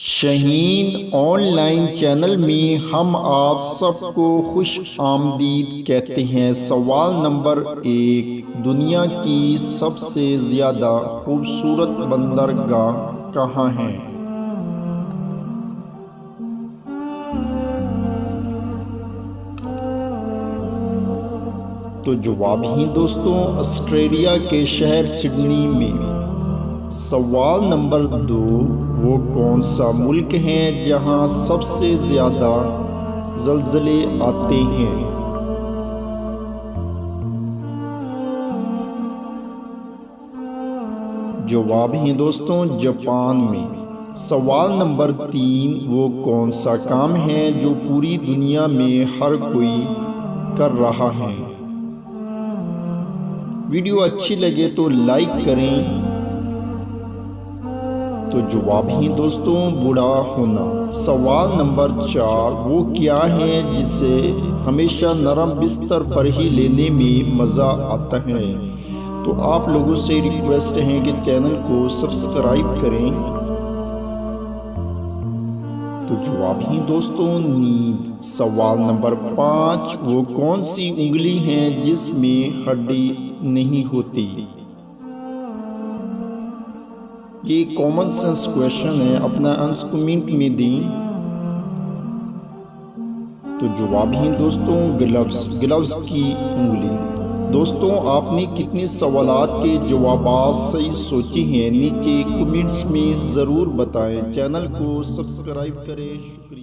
شہین on line channel میں ہم آپ سب کو خوش آمدید کہتے ہیں۔ سوال نمبر 1، دنیا کی سب سے زیادہ خوبصورت بندرگاہ کہاں ہے؟ تو جواب ہی دوستوں آسٹریلیا کے شہر سڈنی میں۔ سوال نمبر 2، وہ کون سا ملک ہے جہاں سب سے زیادہ زلزلے آتے ہیں؟ جواب ہے دوستوں جاپان میں۔ سوال نمبر 3، وہ کون سا کام ہے جو پوری دنیا میں ہر کوئی کر رہا ہے؟ ویڈیو اچھی لگے تو لائک کریں۔ تو جواب ہی دوستوں بوڑھا ہونا۔ سوال نمبر 4، وہ کیا ہے جسے ہمیشہ نرم بستر پر ہی لینے میں مزہ آتا ہے؟ تو آپ لوگوں سے ریکویسٹ ہے کہ چینل کو سبسکرائب کریں۔ تو جواب ہی دوستوں نیند۔ سوال نمبر 5، وہ کون سی انگلی ہے جس میں ہڈی نہیں ہوتی؟ یہ کامن سینس کویشچن ہے، اپنا آنسر کمنٹ میں دیں۔ تو جواب ہی دوستوں گلوز کی انگلی۔ دوستوں آپ نے کتنے سوالات کے جوابات صحیح سوچے ہیں نیچے کمنٹس میں ضرور بتائیں۔ چینل کو سبسکرائب کریں۔ شکریہ۔